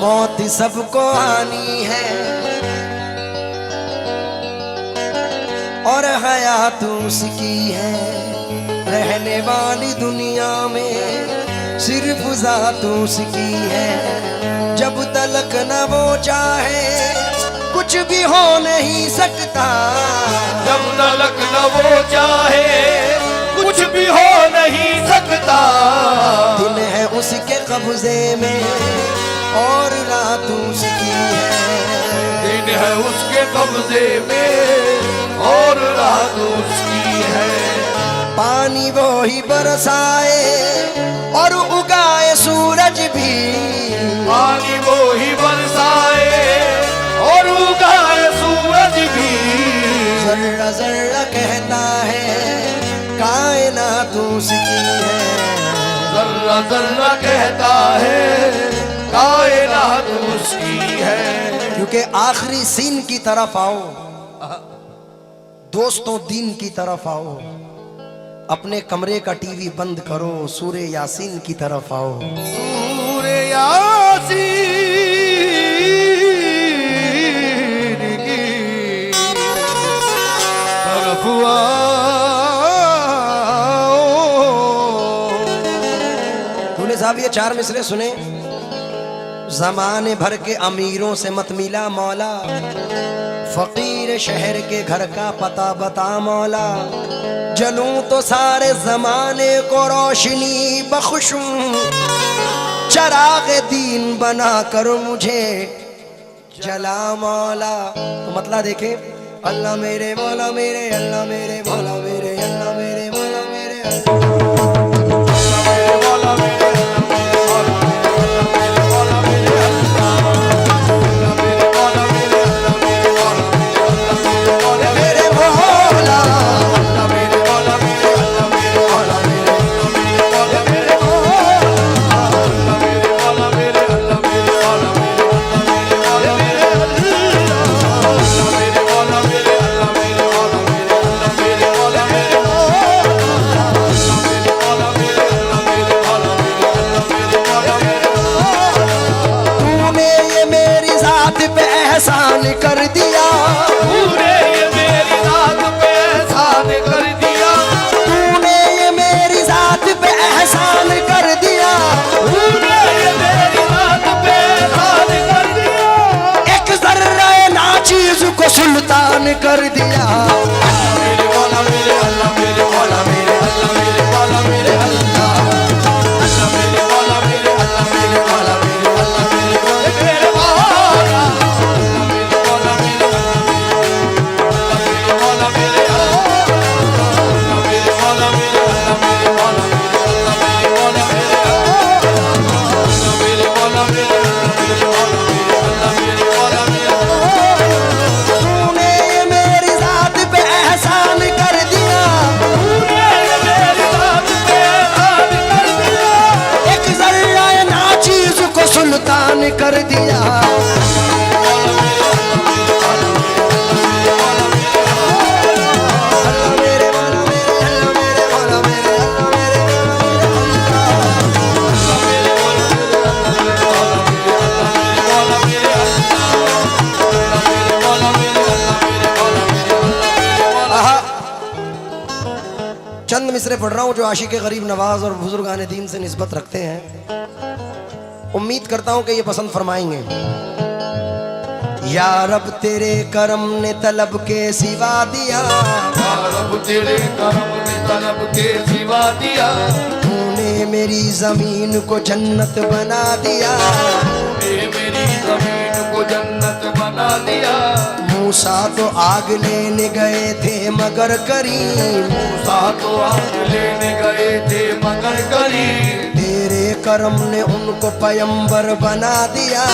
मौत सबको आनी है और हयात उसकी है। रहने वाली दुनिया में सिर्फ ज़ात उसकी है। जब तलक न वो चाहे कुछ भी हो नहीं सकता। जब तलक न वो चाहे कुछ भी हो नहीं सकता। दिन है उसके कब्जे में और रात उसकी है। दिन है उसके कब्जे में और रात उसकी है। पानी वो ही बरसाए और उगाए सूरज भी। पानी वो ही बरसाए और उगाए सूरज भी। जर्रा जर्रा कहता है कायनात उसकी है। जर्रा जर्रा कहता है कायनात उसकी है। क्योंकि आखिरी सीन की तरफ आओ दोस्तों, दीन की तरफ आओ। अपने कमरे का टीवी बंद करो, सूरे यासीन की तरफ आओ। सूरे यासीन की तरफ आओ। दूल्हे साहब ये 4 मिसरे सुने। जमाने भर के अमीरों से मत मिला मौला, फकीर शहर के घर का पता बता मौला। जलूं तो सारे जमाने को रोशनी बख्शूं, चराग दीन बना कर मुझे जला मौला। तो मतलब देखे, अल्लाह मेरे मौला मेरे, अल्लाह मेरे मौला मेरे, अल्लाह मेरे मौला मेरे, एहसान कर दिया। तूने ये मेरी जात पे एहसान कर दिया। तूने ये मेरी जात पे एहसान कर दिया। तूने ये मेरी जात पे एहसान कर दिया। एक जर्रा नाचीज को सुल्तान कर दिया। मेरे मौला मेरे अल्लाह मेरे मौला मेरे अल्लाह मेरे मौला मेरे अल्लाह। अल्लाह मेरे मौला मेरे अल्लाह मेरे मौला मेरे अल्लाह मेरे मौला मेरे मौला। कर दिया। चंद मिसरे पढ़ रहा हूँ जो आशिक गरीब नवाज और बुजुर्गान दीन से निस्बत रखते हैं। उम्मीद करता हूं कि ये पसंद फरमाएंगे। या रब तेरे करम ने तलब के सिवा दिया। या रब तेरे करम ने तलब के सिवा दिया। तूने मेरी जमीन को जन्नत बना दिया। तूने मेरी जमीन को जन्नत बना दिया। मूसा तो आग लेने गए थे मगर करीम। मूसा तो आग लेने गए थे मगर करीम। तेरे करम ने उनको पैगंबर बना दिया।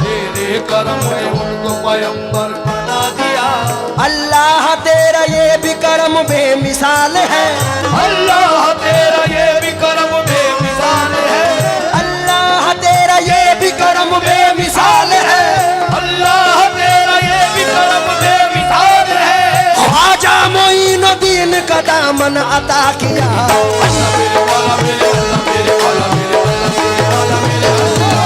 तेरे करम ने उनको पैगंबर बना दिया। अल्लाह तेरा ये भी करम बेमिसाल है। अल्लाह तेरा ये भी करम बेमिसाल है। अल्लाह तेरा ये भी करम बेमिसाल है। अल्लाह तेरा ये भी करम बेमिसाल है। ख्वाजा मोइनुद्दीन का दामन अता किया। अल्लाह मेरे मौला मेरे अल्लाह मेरे मौला मेरे अल्लाह मेरे मौला मेरे अल्लाह।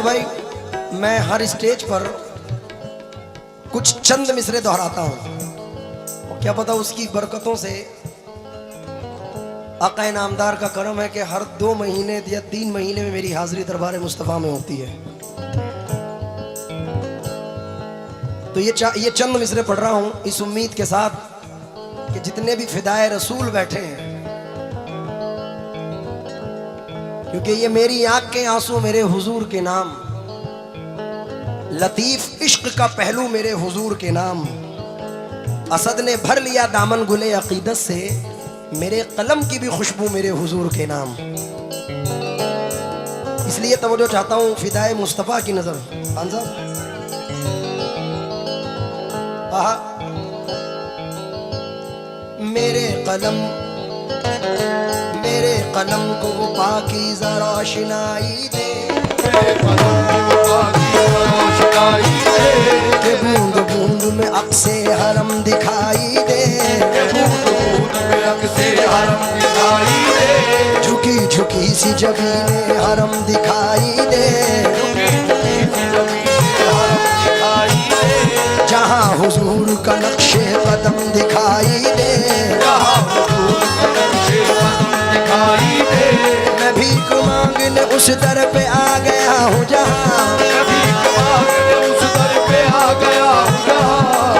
भाई, मैं हर स्टेज पर कुछ चंद मिसरे दोहराता हूं, और क्या पता उसकी बरकतों से आका नामदार का करम है कि हर 2 महीने या 3 महीने में मेरी हाजिरी दरबार मुस्तफ़ा में होती है। तो ये चंद मिसरे पढ़ रहा हूं इस उम्मीद के साथ कि जितने भी फिदाए रसूल बैठे हैं, क्योंकि ये मेरी आंख के आंसू मेरे हुजूर के नाम, लतीफ इश्क का पहलू मेरे हुजूर के नाम, असद ने भर लिया दामन गुले अकीदत से, मेरे कलम की भी खुशबू मेरे हुजूर के नाम। इसलिए तवज्जो चाहता हूं फिदाए मुस्तफ़ा की नजर। खान साहब मेरे कलम को वो पाकीज़ा रोशनाई दे, के बूंद बूंद में अक्से हरम दिखाई दे, झुकी झुकी सी जबीने हरम दिखाई दे, जहाँ हुजूर का नक्शे कदम दिखाई दे, मैं भीख मांगने उस दर पे आ गया हूँ जहाँ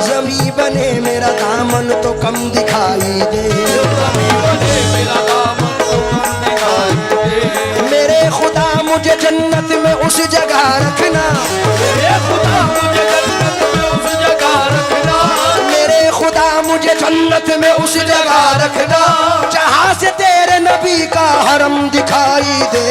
ज़मीं बने मेरा दामन तो कम दिखाई दे, मेरे खुदा मुझे जन्नत में उस जगह रखना, मेरे खुदा मुझे जन्नत में उस जगह रखना, जहाँ से तेरे नबी का हरम दिखाई दे।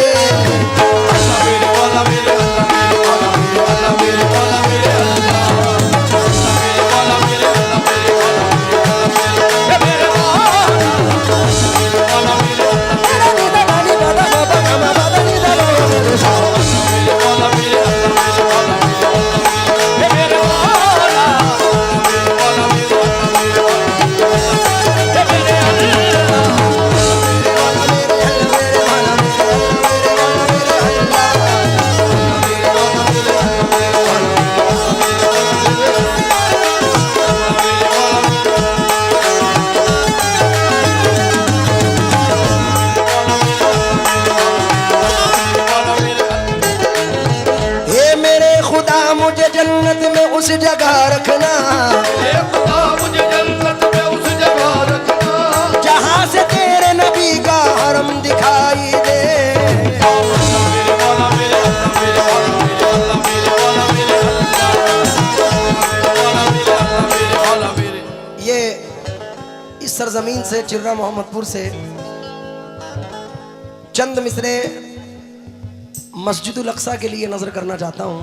मुझे जन्नत में उस जगह रखना, मुझे जन्नत में उस जगह रखना, जहाँ से तेरे नबी का हरम दिखाई दे। ये इस सरजमीन से चिर्रा मोहम्मदपुर से चंद मिसरे मस्जिदुल अक्सा के लिए नजर करना चाहता हूँ।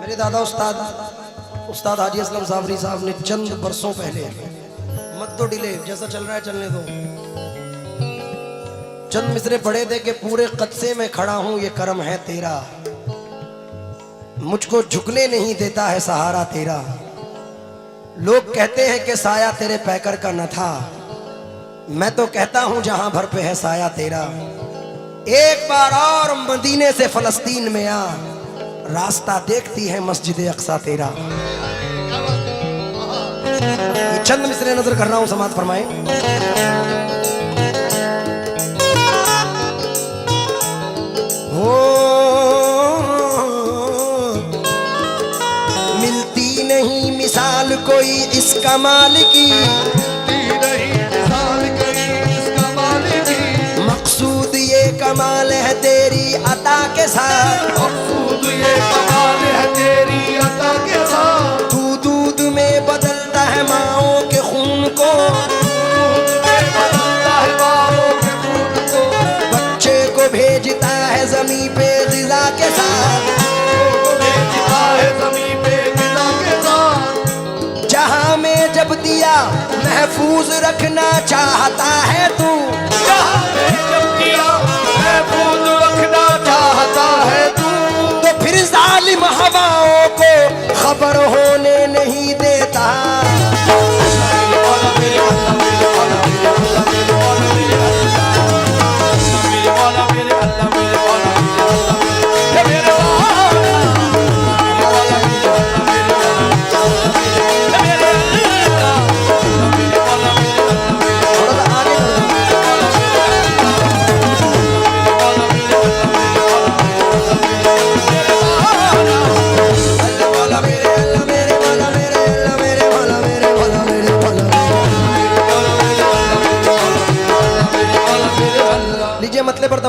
मेरे दादा उस्ताद हाजी असलम साबरी साहब ने चंद बरसों पहले, मत तो डिले, जैसा चल रहा है चलने दो, चंद मिसरे पढ़े थे कि पूरे कदसे में खड़ा हूं ये करम है तेरा, मुझको झुकने नहीं देता है सहारा तेरा, लोग कहते हैं कि साया तेरे पैकर का न था, मैं तो कहता हूं जहां भर पे है साया तेरा, एक बार और मदीने से फलस्तीन में आ, रास्ता देखती है मस्जिद अक्सा तेरा। ये चंद मिसरे नजर कर रहा हूं, समात फरमाए। हो मिलती नहीं मिसाल कोई इस कमाल की, मकसूद ये कमाल है तेरी अता के साथ, मकसूद ये कमाल है तेरी अता के साथ, तू दूध में बदलता है माओं के खून को, दूध में बदलता है माओं के खून को, बच्चे को भेजता है ज़मीं पे ग़िज़ा के साथ, भेजता है ज़मीं पे ग़िज़ा के साथ, जहां में जब दिया महफूज रखना चाहता है तू, जहां में जब दिया महफूज रखना चाहता है तू, तो फिर जालिम हवाओं को खबर होने नहीं देता।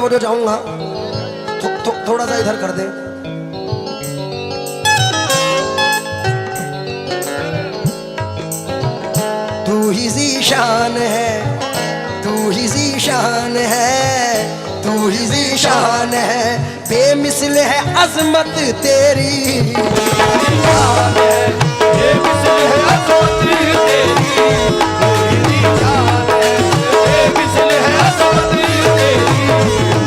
तवज्जो चाहूंगा, थोड़ा सा इधर कर दे। तू ही ज़ीशान है, तू ही ज़ीशान है, तू ही ज़ीशान है, बेमिसल है अज़मत तेरी। जान है बेमिसल है अज़मत तेरी, तू ही जान है बेमिसल है अज़मत तेरी,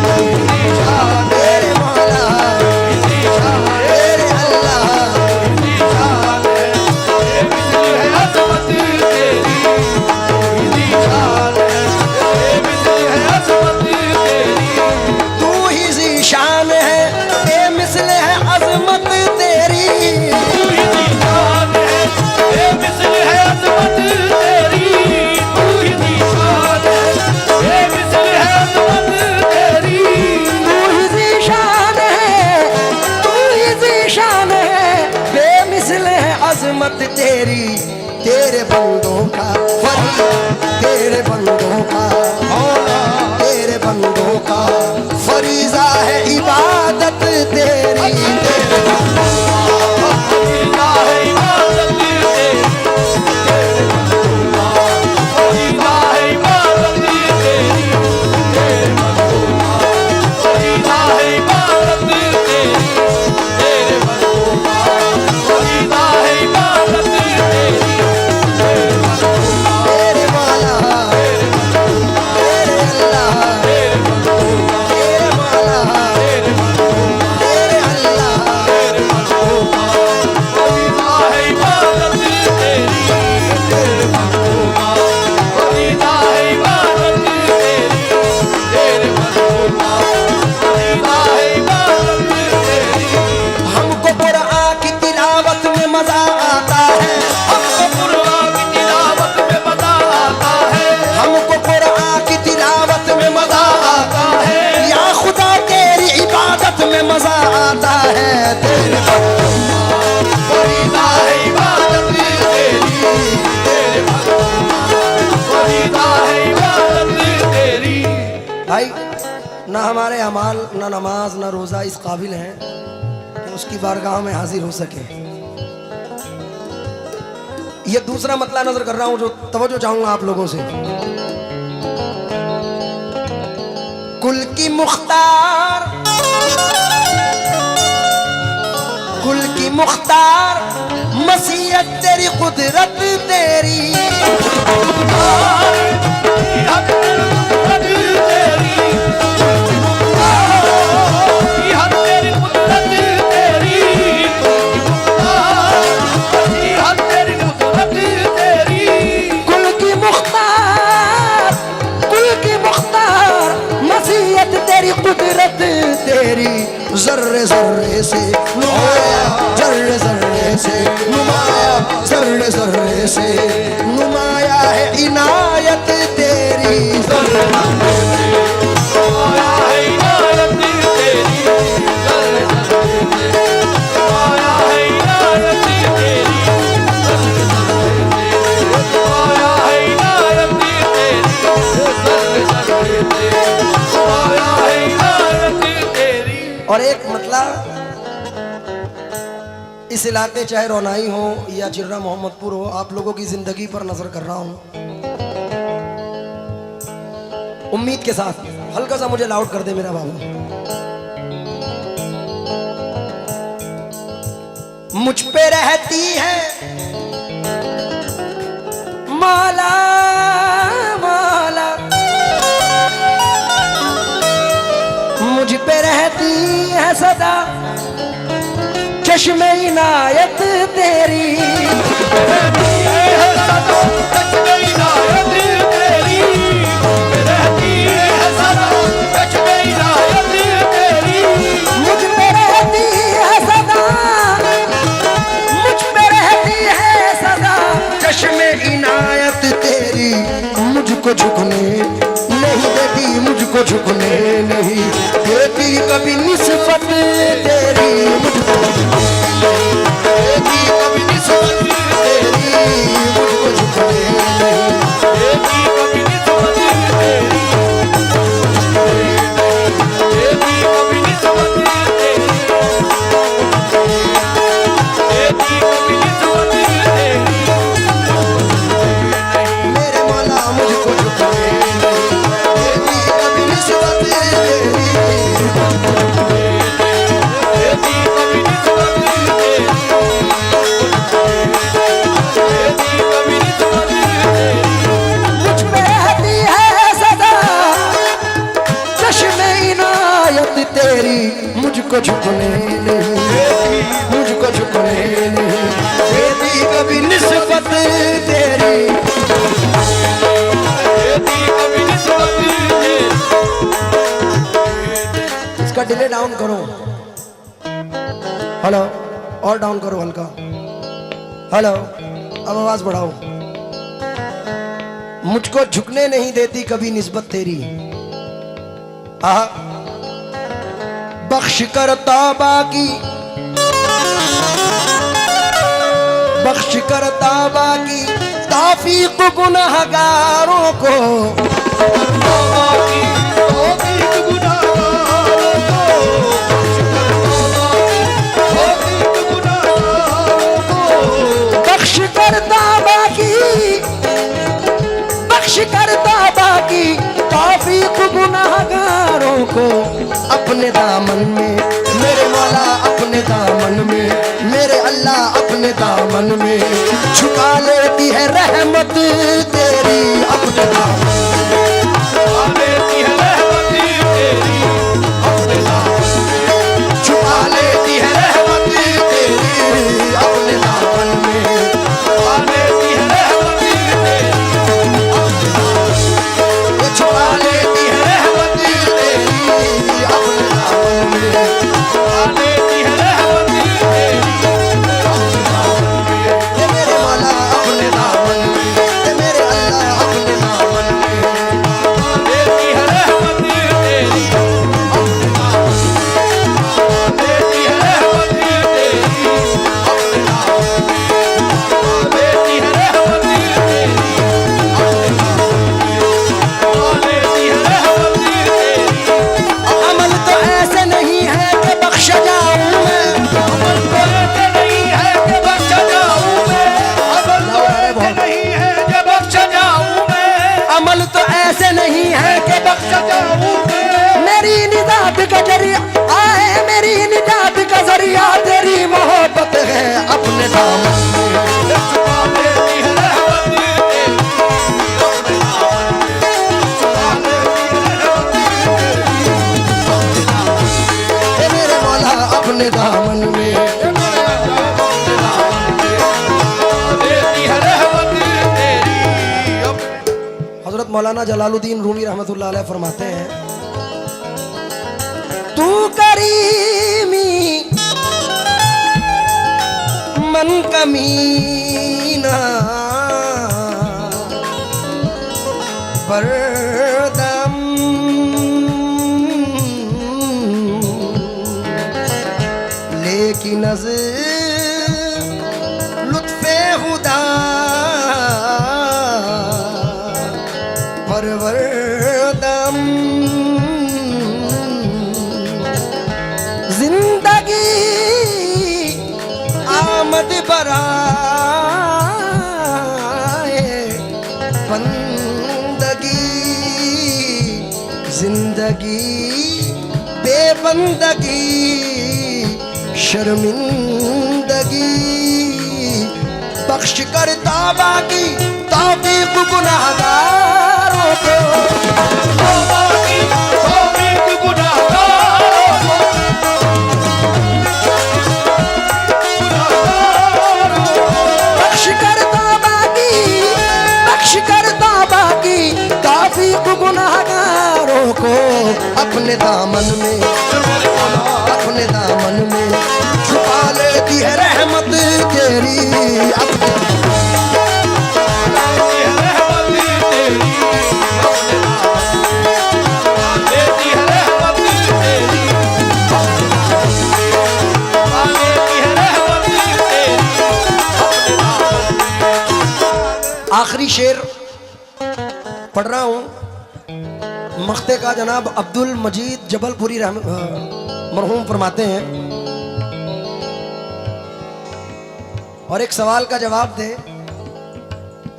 तू ही जान है तेरे मौला, तेरे अल्लाह, तेरी जान है बेमिसल है अज़मत तेरी, तू ही जान है बेमिसल है अज़मत तेरी, तू ही ज़ीशान है, बेमिसल है अज़मत तेरी। तू ही जान है बेमिसल है अज़मत तेरी, तू ही जान है बेमिसल है अज़मत तेरी, तू ही ज़ीशान है, तू ही ज़ीशान है, बेमिसल है अज़मत तेरी। तेरे बंदों का फरीद, तेरे बंदों का मौला, तेरे बंदों का फरीज़ा है इबादत तेरी। तेरे बंदों फरीदा है इबादत तेरी, तेरे बंदों का फरीदा है इबादत तेरी, तेरे बंदों का फरीदा है इबादत तेरी, तेरे बंदों का फरीदा है इबादत तेरी, तेरे बंदों का तेरे मौला, तेरे अल्लाह, तेरे बंदों का तेरे मौला, तेरे बंदों का तेरे अल्लाह। तेरे बंदों का फरीदा है इबादत तेरी, तेरे बंदों का फरीदा है इबादत तेरी, तेरे बंदों का फरीदा है इबादत तेरी। हमको कुरान की तिलावत में मजा आता है, हमको कुरान की तिलावत में मजा आता है, हमको कुरान की तिलावत में मजा आता आता है, है। या खुदा तेरी इबादत में मजा आता है। तेरे फरीदा है इबादत तेरी, तेरे बंदों का फरीदा है इबादत तेरी। भाई, ना हमारे अमाल, ना नमाज, ना रोजा इस काबिल हैं कि उसकी बारगाह में हाजिर हो सके। ये दूसरा मतला नजर कर रहा हूं जो तवज्जो चाहूंगा आप लोगों से। कुल की मुख्तार, कुल की मुख्तार, मसीहत तेरी कुदरत तेरी। कुल की मुख्तार, कुल की मुख्तार, मसीहत तेरी कुदरत तेरी। जर्रे जर्रे से नुमाया, जर्रे जर्रे से नुमाया, जर्रे जर्रे से नुमाया है इनायत तेरी। जर्रे और एक मतलब, इस इलाके चाहे रोनाई हो या चिर्रा मोहम्मदपुर हो, आप लोगों की जिंदगी पर नजर कर रहा हूं उम्मीद के साथ। हल्का सा मुझे लाउड कर दे मेरा बाबू। मुझ पे रहती है मौला मौला, मुझ पे रहती है सदा चश्मे इनायत तेरी। मुझ पे रहती है सदा, मुझ पे रहती है सदा चश्मे इनायत तेरी। मुझको झुकने नहीं देती, मुझको झुकने नहीं देती कभी निस्बत तेरी। मुझको देती कभी निस्बत तेरी, मुझको झुकने नहीं देती कभी निस्बत तेरी। झुकने नहीं, मुझको झुकने नहीं देती कभी निस्बत तेरी, देती कभी निस्बत तेरी। इसका डिले डाउन करो, हेलो, और डाउन करो हल्का, हेलो, अब आवाज बढ़ाओ। मुझको झुकने नहीं देती कभी निस्बत तेरी, आहा, बख्श कर तौबा की, बख्श कर तौबा की तौफीक गुनहगारों को, तौबा की तौफीक गुनाहगारों को, तौफीक गुनाहगारों को। बख्श कर तौबा की, बख्श कर तौबा की तौफीक गुनहगारों को, अपने दामन में मेरे मौला, अपने दामन में मेरे अल्लाह, अपने दामन में छुपा लेती है रहमत तेरी, अपने दामन में छुपा लेती है रहमत तेरी, अपने दामन में छुपा लेती है रहमत तेरी, अपने दामन में छुपा लेती है रहमत तेरी, अपने दामन में ये छुपा लेती है रहमत तेरी, अपने दामन में छुपा लेती है रहमत तेरी, अपने दामन में। ये मेरे मौला अपने दामन में, ये मेरे अल्लाह अपने दामन में, लेती है रहमत तेरी, अपने दामन में। लेती है रहमत तेरी, अपने दामन में। लेती है रहमत तेरी, अपने दामन में। लेती है रहमत तेरी। अमल तो ऐसे नहीं है कि बख्श जाऊं मैं, अमल तो ऐसे नहीं है कि बख्श जाऊं मैं, अमल तो ऐसे नहीं है कि बख्श जाऊं मैं, अमल तो ऐसे नहीं है कि बख्श जाऊं मैं। मेरी निजात का जरिया आए, मेरी निजात का जरिया तेरी मोहब्बत है, अपने दामन में छुपा लेती है रहमत तेरी, अपने दामन में। छुपा लेती है रहमत तेरी, अपने दामन में। ये मेरे मौला अपने दामन में, अपने दामन में। लेती है रहमत तेरी, हजरत मौलाना जलालुद्दीन रूमी रहमतुल्लाह अलैह फरमाते हैं, तू करीमी मन कमीना बरदम, लेकिन लुत्फे खुदा परवरदम, जिंदगी आमद बराए बंदगी, जिंदगी बेबंदगी शर्मिंदगी, बख्श कर तौबा की तौफीक गुनहगारों को, तौबा की तौफीक गुनाहगारों को, गुनाहगारों को। बख्श कर तौबा की, बख्श कर तौबा की तौफीक गुनहगारों को, अपने दामन में, अपने दामन में छुपा लेती है रहमत तेरी, अपने लेती है रहमत तेरी, अपने दामन में। लेती है रहमत तेरी, अपने दामन में। लेती है रहमत तेरी, अपने दामन में। आखिरी शेर पढ़ रहा हूं, मख्ते का जनाब अब्दुल मजीद जबलपुरी मरहूम फरमाते हैं, और एक सवाल का जवाब दे,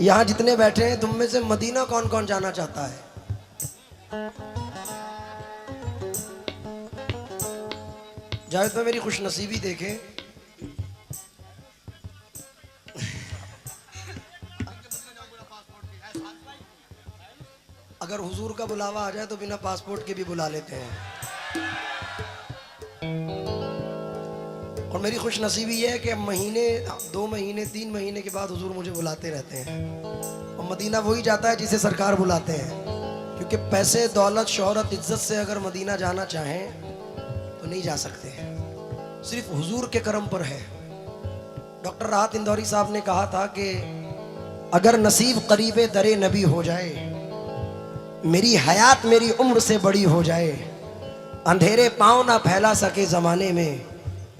यहां जितने बैठे हैं तुम में से मदीना कौन कौन जाना चाहता है? जावेद में मेरी खुशनसीबी देखे, अगर हुजूर का बुलावा आ जाए तो बिना पासपोर्ट के भी बुला लेते हैं। और मेरी खुश नसीबी ये है कि महीने 2 महीने 3 महीने के बाद हुजूर मुझे बुलाते रहते हैं। और मदीना वही जाता है जिसे सरकार बुलाते हैं, क्योंकि पैसे दौलत शोहरत इज्जत से अगर मदीना जाना चाहें तो नहीं जा सकते, सिर्फ हुजूर के करम पर है। डॉक्टर राहत इंदौरी साहब ने कहा था कि अगर नसीब करीबे दरे नबी हो जाए, मेरी हयात मेरी उम्र से बड़ी हो जाए, अंधेरे पाँव ना फैला सके जमाने में,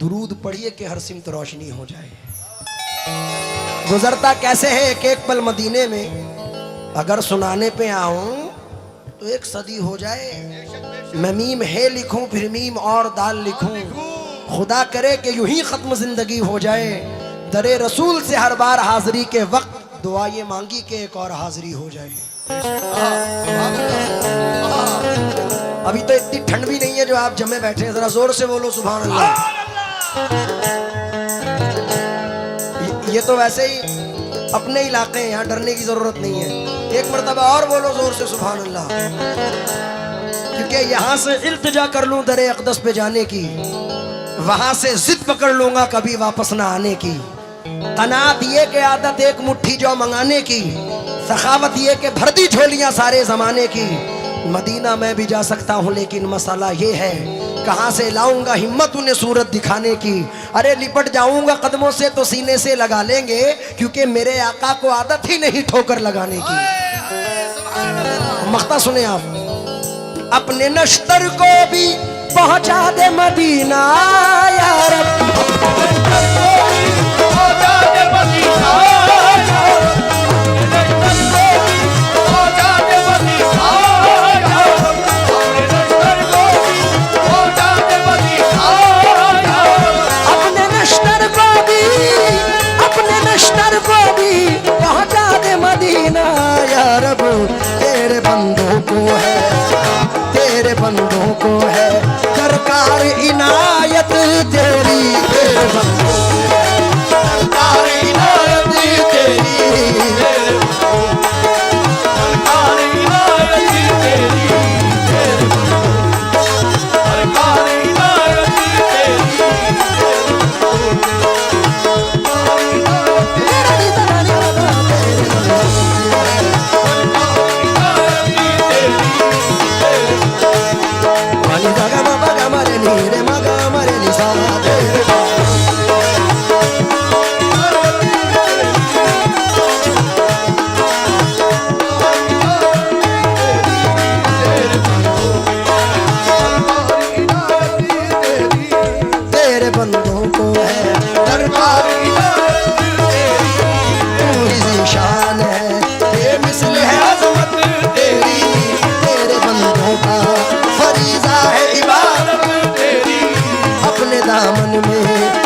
दुरूद पढ़िए कि हर सिमत रोशनी हो जाए। गुजरता कैसे है एक एक पल मदीने में, अगर सुनाने पे आऊं तो 1 सदी हो जाए। मैं मीम है लिखूं फिर मीम और दाल लिखूं, खुदा करे कि यूं ही खत्म जिंदगी हो जाए। दरे रसूल से हर बार हाजिरी के वक्त दुआ ये मांगी कि एक और हाजिरी हो जाए। अभी तो इतनी ठंड भी नहीं है जो आप जमे बैठे हैं, जरा जोर से बोलो सुभान अल्लाह। ये तो वैसे ही अपने इलाके हैं, यहाँ डरने की जरूरत नहीं है। एक मर्तबा और बोलो जोर से सुभान अल्लाह, क्योंकि यहाँ से इल्तिजा कर लूं दरे अक़दस पे जाने की, वहां से जिद पकड़ लूंगा कभी वापस ना आने की। कनात ये के आदत एक मुट्ठी जो मंगाने की, सखावत ये के भर दी झोलियां सारे जमाने की। मदीना में भी जा सकता हूँ लेकिन मसाला ये है, कहाँ से लाऊंगा हिम्मत उन्हें सूरत दिखाने की। अरे लिपट जाऊंगा कदमों से तो सीने से लगा लेंगे, क्योंकि मेरे आका को आदत ही नहीं ठोकर लगाने की। मख्ता सुने आप, अपने नश्तर को भी पहुंचा दे मदीना यार, तेरे बंदों को है, तेरे बंदों को है सरकार इनायत तेरी, तेरे बंदों को है सरकार इनायत तेरी, तेरे बंदों को सरकार इनायत तेरी, तेरे बंदों को सरकार इनायत तेरी, दामन में